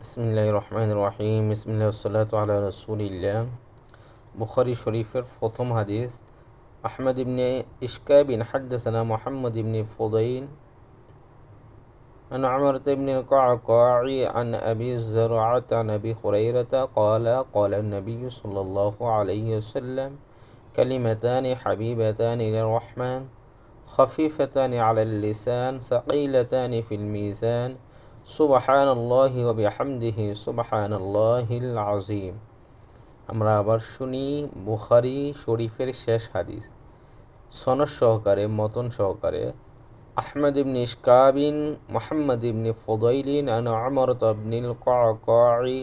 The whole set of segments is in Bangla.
বিসমিল্লাহির রহমানির রহিম। বিসমিল্লাহি ওয়াসসালাতু আলা রাসূলিল্লাহ। বুখারী শরীফের প্রথম হাদিস। আহমদ ইবনে ইশকাবিন হাদ্দাসানা মুহাম্মদ ইবনে ফুদাইল عن عمرة بن القعقاع عن أبي الزرعة عن أبي هريرة قال النبي صلى الله عليه وسلم كلمتان حبيبتان إلى الرحمن خفيفتان على اللسان ثقيلتان في الميزان সুবহানাল্লাহি ওয়া বিহামদিহি সুবহানাল্লাহিল আযীম। আমরা আবার শুনি বুখারী শরীফের শেষ হাদিস সনদ সহকারে, মতন সহকারে। আহমদ ইবনে ইশকাবিন মুহাম্মদ ইবনে ফুদাইলিন আন উমরত ইবনিল কাকাই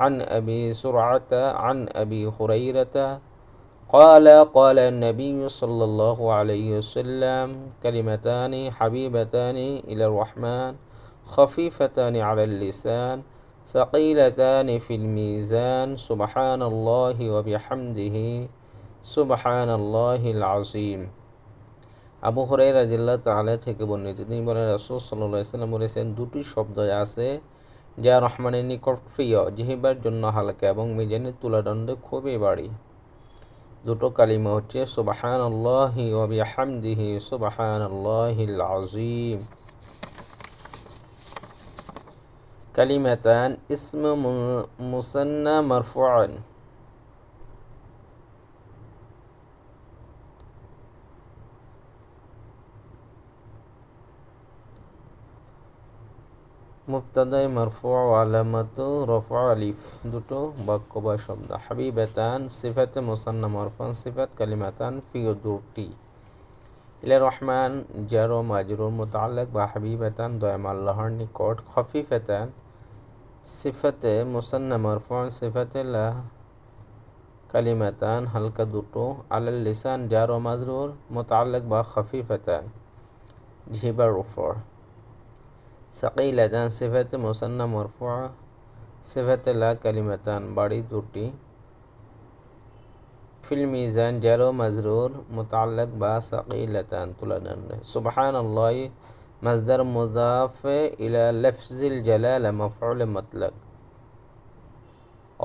আন আবি সুরআতা আন আবি হুরাইরাতা قال النبي صلى الله عليه وسلم كلمتان حبيبتان إلى الرحمن خفيفتان على اللسان ثقيلتان في الميزان سبحان الله وبحمده سبحان الله العظيم। আবু হুরায়রা রাদিয়াল্লাহু তাআলা থেকে বর্ণিত, তিনি বলেন, রাসূল সাল্লাল্লাহু আলাইহি ওয়াসাল্লাম বলেছেন, দুটি শব্দ আছে যা রহমানের নিকট প্রিয়, জিহ্বার জন্য হালকা এবং মিজানের তুলাদণ্ডে খুবই ভারী। দুটো কালিমা হচ্ছে সুবহানাল্লাহি ওয়া বিহামদিহি সুবহানাল্লাহিল আযীম। কালিমাতান ইসম মুসান্না মারফুআন। মুবতাদায়ে মারফু' ওয়া আলামাতু রাফ'আ আলিফ। দুটো বাক্য বা শব্দ। হাবিবাতান সিফাতে মুসান্না মারফু'আন সিফাত, কালিমাতান প্রিয় দুটি। ইলা রহমান জার ও মাজরুর মুতাআল্লিক বা হাবিবাতান দয়াম আল্লাহর নিকট। খফিফাতান সিফাতে মুসান্না মারফু'আন সিফাতে লা, কালিমাতান হালকা দুটো। আলাল লিসান জার ও মাজরুর মুতাআল্লিক বা খফিফাতান জিহ্বার উপর। সাকিলাতান সিফাতে মুসান্না মারফুআ সিফাতে লা, কালিমাতান বাড়ি দুটি। ফিল মিজান জার ও মাজরুর মুতাআল্লিক বা সাকিলাতান তুলাদণ্ডে। সুবহানাল্লাহি মাজদার মুযাফে ইলা লাফজিল জালালা মাফউল মুতলাক,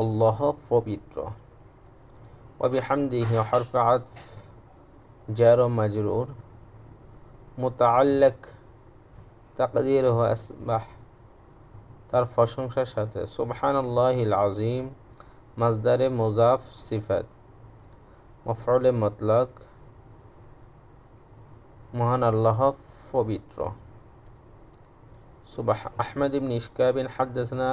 আল্লাহ পবিত্র। ওয়া বিহামদিহি হরফ আতফ জার ও মাজরুর মুতাআল্লিক তাকদীর ও আসবাহ, তার প্রশংসার সাথে। সুবহানাল্লাহিল আযীম মাজদারে মুযাফ সিফাত মাফউল মুতলাক, মহান আল্লাহ পবিত্র। আহমদ ইবনে ইশকাবিন হাদ্দাসানা